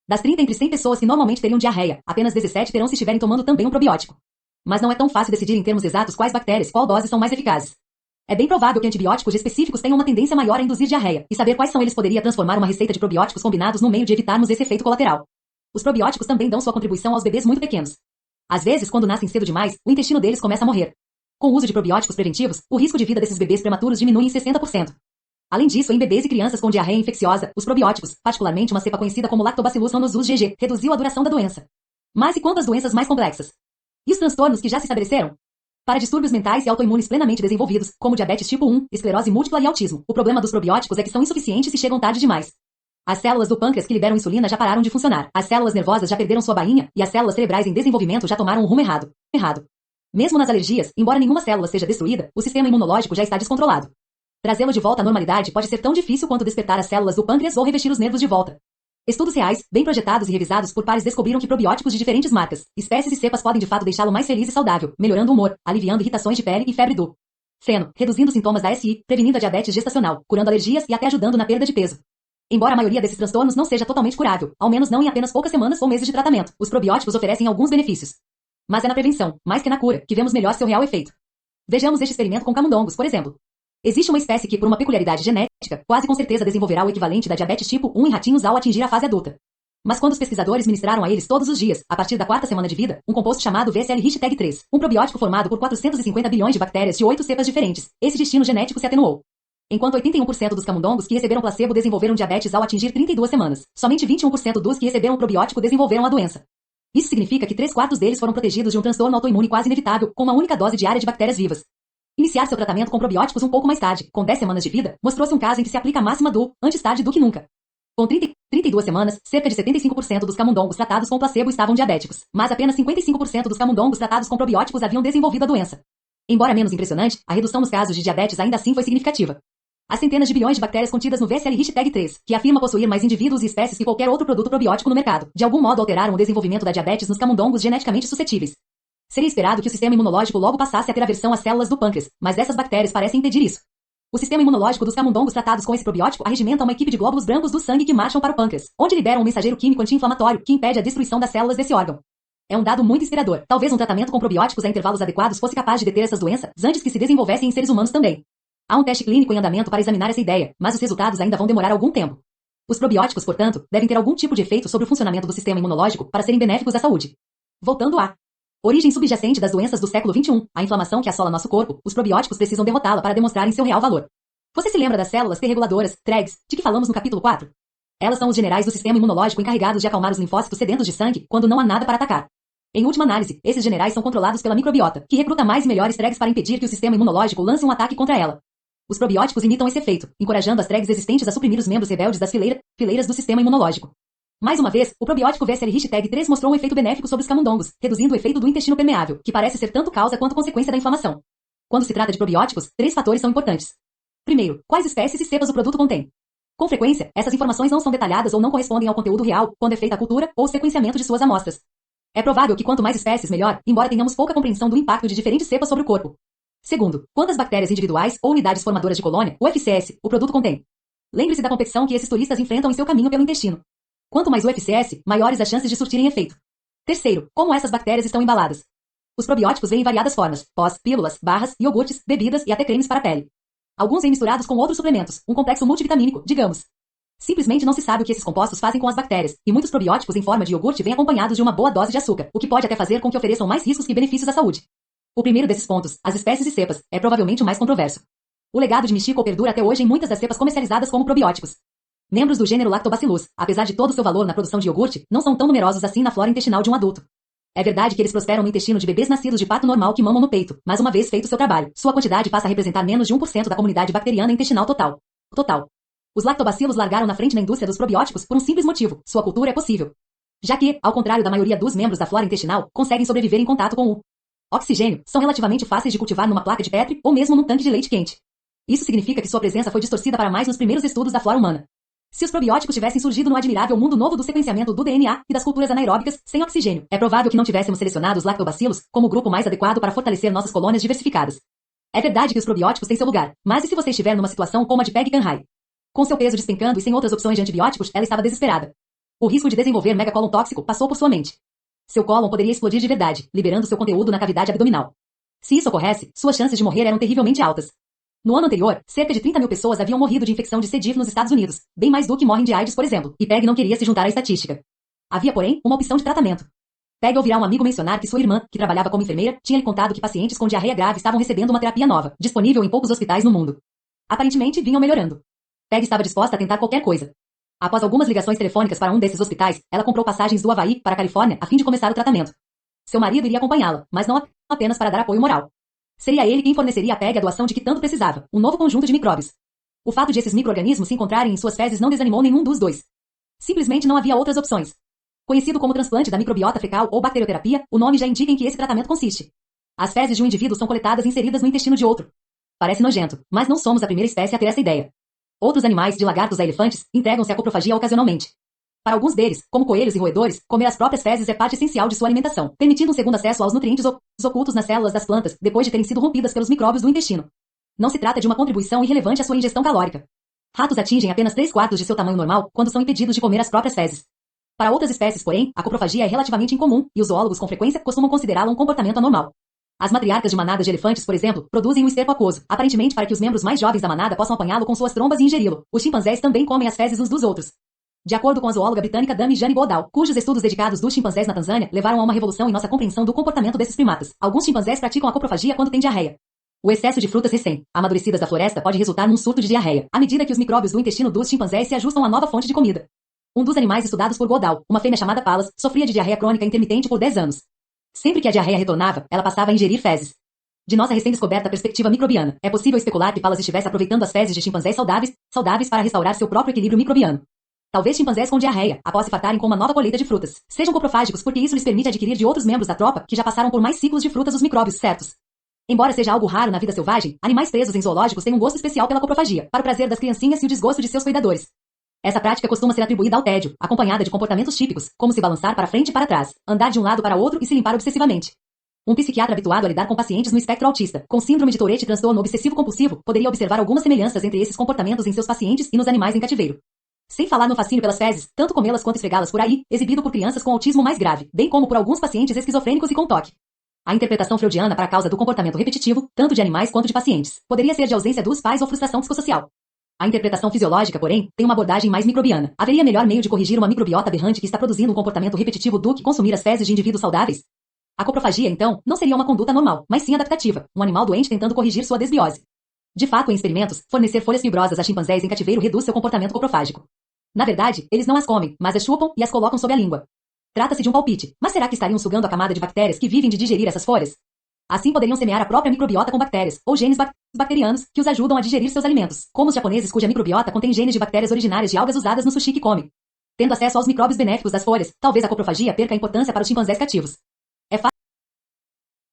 Das 30 entre 100 pessoas que normalmente teriam diarreia, apenas 17 terão se estiverem tomando também um probiótico. Mas não é tão fácil decidir em termos exatos quais bactérias, qual dose são mais eficazes. É bem provável que antibióticos específicos tenham uma tendência maior a induzir diarreia, e saber quais são eles poderia transformar uma receita de probióticos combinados no meio de evitarmos esse efeito colateral. Os probióticos também dão sua contribuição aos bebês muito pequenos. Às vezes, quando nascem cedo demais, o intestino deles começa a morrer. Com o uso de probióticos preventivos, o risco de vida desses bebês prematuros diminui em 60%. Além disso, em bebês e crianças com diarreia infecciosa, os probióticos, particularmente uma cepa conhecida como Lactobacillus rhamnosus GG, reduziu a duração da doença. Mas e quanto às doenças mais complexas? E os transtornos que já se estabeleceram? Para distúrbios mentais e autoimunes plenamente desenvolvidos, como diabetes tipo 1, esclerose múltipla e autismo, o problema dos probióticos é que são insuficientes e chegam tarde demais. As células do pâncreas que liberam insulina já pararam de funcionar, as células nervosas já perderam sua bainha, e as células cerebrais em desenvolvimento já tomaram o rumo errado. Mesmo nas alergias, embora nenhuma célula seja destruída, o sistema imunológico já está descontrolado. Trazê-lo de volta à normalidade pode ser tão difícil quanto despertar as células do pâncreas ou revestir os nervos de volta. Estudos reais, bem projetados e revisados por pares descobriram que probióticos de diferentes marcas, espécies e cepas podem de fato deixá-lo mais feliz e saudável, melhorando o humor, aliviando irritações de pele e febre do feno, reduzindo sintomas da SI, prevenindo a diabetes gestacional, curando alergias e até ajudando na perda de peso. Embora a maioria desses transtornos não seja totalmente curável, ao menos não em apenas poucas semanas ou meses de tratamento, os probióticos oferecem alguns benefícios. Mas é na prevenção, mais que na cura, que vemos melhor seu real efeito. Vejamos este experimento com camundongos, por exemplo. Existe uma espécie que, por uma peculiaridade genética, quase com certeza desenvolverá o equivalente da diabetes tipo 1 em ratinhos ao atingir a fase adulta. Mas quando os pesquisadores ministraram a eles todos os dias, a partir da quarta semana de vida, um composto chamado VSL-3, um probiótico formado por 450 bilhões de bactérias de 8 cepas diferentes, esse destino genético se atenuou. Enquanto 81% dos camundongos que receberam placebo desenvolveram diabetes ao atingir 32 semanas, somente 21% dos que receberam probiótico desenvolveram a doença. Isso significa que 3/4 deles foram protegidos de um transtorno autoimune quase inevitável, com uma única dose diária de bactérias vivas. Iniciar seu tratamento com probióticos um pouco mais tarde, com 10 semanas de vida, mostrou-se um caso em que se aplica a máxima do antes tarde do que nunca. Com 32 semanas, cerca de 75% dos camundongos tratados com placebo estavam diabéticos, mas apenas 55% dos camundongos tratados com probióticos haviam desenvolvido a doença. Embora menos impressionante, a redução nos casos de diabetes ainda assim foi significativa. As centenas de bilhões de bactérias contidas no VSL-3, que afirma possuir mais indivíduos e espécies que qualquer outro produto probiótico no mercado, de algum modo alteraram o desenvolvimento da diabetes nos camundongos geneticamente suscetíveis. Seria esperado que o sistema imunológico logo passasse a ter aversão às células do pâncreas, mas essas bactérias parecem impedir isso. O sistema imunológico dos camundongos tratados com esse probiótico arregimenta uma equipe de glóbulos brancos do sangue que marcham para o pâncreas, onde liberam um mensageiro químico anti-inflamatório que impede a destruição das células desse órgão. É um dado muito inspirador. Talvez um tratamento com probióticos a intervalos adequados fosse capaz de deter essas doenças antes que se desenvolvessem em seres humanos também. Há um teste clínico em andamento para examinar essa ideia, mas os resultados ainda vão demorar algum tempo. Os probióticos, portanto, devem ter algum tipo de efeito sobre o funcionamento do sistema imunológico para serem benéficos à saúde. Voltando à origem subjacente das doenças do século XXI, a inflamação que assola nosso corpo, os probióticos precisam derrotá-la para demonstrarem seu real valor. Você se lembra das células T reguladoras, TREGs, de que falamos no capítulo 4? Elas são os generais do sistema imunológico encarregados de acalmar os linfócitos sedentos de sangue quando não há nada para atacar. Em última análise, esses generais são controlados pela microbiota, que recruta mais e melhores TREGs para impedir que o sistema imunológico lance um ataque contra ela. Os probióticos imitam esse efeito, encorajando as TREGs existentes a suprimir os membros rebeldes das fileiras do sistema imunológico. Mais uma vez, o probiótico VSL-3 mostrou um efeito benéfico sobre os camundongos, reduzindo o efeito do intestino permeável, que parece ser tanto causa quanto consequência da inflamação. Quando se trata de probióticos, 3 fatores são importantes. Primeiro, quais espécies e cepas o produto contém? Com frequência, essas informações não são detalhadas ou não correspondem ao conteúdo real, quando é feita a cultura ou o sequenciamento de suas amostras. É provável que quanto mais espécies, melhor, embora tenhamos pouca compreensão do impacto de diferentes cepas sobre o corpo. Segundo, quantas bactérias individuais ou unidades formadoras de colônia, UFCS, o produto contém? Lembre-se da competição que esses turistas enfrentam em seu caminho pelo intestino. Quanto mais UFCS, maiores as chances de surtirem efeito. Terceiro, como essas bactérias estão embaladas? Os probióticos vêm em variadas formas, pós, pílulas, barras, iogurtes, bebidas e até cremes para a pele. Alguns vêm misturados com outros suplementos, um complexo multivitamínico, digamos. Simplesmente não se sabe o que esses compostos fazem com as bactérias, e muitos probióticos em forma de iogurte vêm acompanhados de uma boa dose de açúcar, o que pode até fazer com que ofereçam mais riscos que benefícios à saúde. O primeiro desses pontos, as espécies e cepas, é provavelmente o mais controverso. O legado de Michiko perdura até hoje em muitas das cepas comercializadas como probióticos. Membros do gênero Lactobacillus, apesar de todo o seu valor na produção de iogurte, não são tão numerosos assim na flora intestinal de um adulto. É verdade que eles prosperam no intestino de bebês nascidos de parto normal que mamam no peito, mas uma vez feito seu trabalho, sua quantidade passa a representar menos de 1% da comunidade bacteriana intestinal total. Os lactobacilos largaram na frente na indústria dos probióticos por um simples motivo: sua cultura é possível. Já que, ao contrário da maioria dos membros da flora intestinal, conseguem sobreviver em contato com o oxigênio, são relativamente fáceis de cultivar numa placa de Petri ou mesmo num tanque de leite quente. Isso significa que sua presença foi distorcida para mais nos primeiros estudos da flora humana. Se os probióticos tivessem surgido no admirável mundo novo do sequenciamento do DNA e das culturas anaeróbicas sem oxigênio, é provável que não tivéssemos selecionado os lactobacilos como o grupo mais adequado para fortalecer nossas colônias diversificadas. É verdade que os probióticos têm seu lugar, mas e se você estiver numa situação como a de Peggy Canhai? Com seu peso despencando e sem outras opções de antibióticos, ela estava desesperada. O risco de desenvolver megacólon tóxico passou por sua mente. Seu cólon poderia explodir de verdade, liberando seu conteúdo na cavidade abdominal. Se isso ocorresse, suas chances de morrer eram terrivelmente altas. No ano anterior, cerca de 30 mil pessoas haviam morrido de infecção de C. diff nos Estados Unidos, bem mais do que morrem de AIDS, por exemplo, e Peg não queria se juntar à estatística. Havia, porém, uma opção de tratamento. Peg ouvirá um amigo mencionar que sua irmã, que trabalhava como enfermeira, tinha lhe contado que pacientes com diarreia grave estavam recebendo uma terapia nova, disponível em poucos hospitais no mundo. Aparentemente, vinham melhorando. Peg estava disposta a tentar qualquer coisa. Após algumas ligações telefônicas para um desses hospitais, ela comprou passagens do Havaí para a Califórnia a fim de começar o tratamento. Seu marido iria acompanhá-la, mas não apenas para dar apoio moral. Seria ele quem forneceria a Peg a doação de que tanto precisava, um novo conjunto de micróbios. O fato de esses micro-organismos se encontrarem em suas fezes não desanimou nenhum dos dois. Simplesmente não havia outras opções. Conhecido como transplante da microbiota fecal ou bacterioterapia, o nome já indica em que esse tratamento consiste. As fezes de um indivíduo são coletadas e inseridas no intestino de outro. Parece nojento, mas não somos a primeira espécie a ter essa ideia. Outros animais, de lagartos a elefantes, entregam-se à coprofagia ocasionalmente. Para alguns deles, como coelhos e roedores, comer as próprias fezes é parte essencial de sua alimentação, permitindo um segundo acesso aos nutrientes ocultos nas células das plantas, depois de terem sido rompidas pelos micróbios do intestino. Não se trata de uma contribuição irrelevante à sua ingestão calórica. Ratos atingem apenas 3/4 de seu tamanho normal quando são impedidos de comer as próprias fezes. Para outras espécies, porém, a coprofagia é relativamente incomum, e os zoólogos com frequência costumam considerá-la um comportamento anormal. As matriarcas de manadas de elefantes, por exemplo, produzem um esterco aquoso, aparentemente para que os membros mais jovens da manada possam apanhá-lo com suas trombas e ingeri-lo. Os chimpanzés também comem as fezes uns dos outros. De acordo com a zoóloga britânica Dame Jane Goodall, cujos estudos dedicados dos chimpanzés na Tanzânia levaram a uma revolução em nossa compreensão do comportamento desses primatas, alguns chimpanzés praticam a coprofagia quando têm diarreia. O excesso de frutas recém-amadurecidas da floresta pode resultar num surto de diarreia, à medida que os micróbios do intestino dos chimpanzés se ajustam à nova fonte de comida. Um dos animais estudados por Goodall, uma fêmea chamada Pallas, sofria de diarreia crônica intermitente por 10 anos. Sempre que a diarreia retornava, ela passava a ingerir fezes. De nossa recém-descoberta perspectiva microbiana, é possível especular que Pallas estivesse aproveitando as fezes de chimpanzés saudáveis para restaurar seu próprio equilíbrio microbiano. Talvez chimpanzés com diarreia, após se fartarem com uma nova colheita de frutas, sejam coprofágicos porque isso lhes permite adquirir de outros membros da tropa que já passaram por mais ciclos de frutas os micróbios certos. Embora seja algo raro na vida selvagem, animais presos em zoológicos têm um gosto especial pela coprofagia, para o prazer das criancinhas e o desgosto de seus cuidadores. Essa prática costuma ser atribuída ao tédio, acompanhada de comportamentos típicos, como se balançar para frente e para trás, andar de um lado para outro e se limpar obsessivamente. Um psiquiatra habituado a lidar com pacientes no espectro autista, com síndrome de Tourette e transtorno obsessivo-compulsivo, poderia observar algumas semelhanças entre esses comportamentos em seus pacientes e nos animais em cativeiro. Sem falar no fascínio pelas fezes, tanto comê-las quanto esfregá-las por aí, exibido por crianças com autismo mais grave, bem como por alguns pacientes esquizofrênicos e com TOC. A interpretação freudiana para a causa do comportamento repetitivo, tanto de animais quanto de pacientes, poderia ser de ausência dos pais ou frustração psicossocial. A interpretação fisiológica, porém, tem uma abordagem mais microbiana. Haveria melhor meio de corrigir uma microbiota aberrante que está produzindo um comportamento repetitivo do que consumir as fezes de indivíduos saudáveis? A coprofagia, então, não seria uma conduta normal, mas sim adaptativa, um animal doente tentando corrigir sua desbiose. De fato, em experimentos, fornecer folhas fibrosas a chimpanzés em cativeiro reduz seu comportamento coprofágico. Na verdade, eles não as comem, mas as chupam e as colocam sob a língua. Trata-se de um palpite, mas será que estariam sugando a camada de bactérias que vivem de digerir essas folhas? Assim poderiam semear a própria microbiota com bactérias, ou genes bacterianos, que os ajudam a digerir seus alimentos, como os japoneses cuja microbiota contém genes de bactérias originárias de algas usadas no sushi que come. Tendo acesso aos micróbios benéficos das folhas, talvez a coprofagia perca a importância para os chimpanzés cativos. É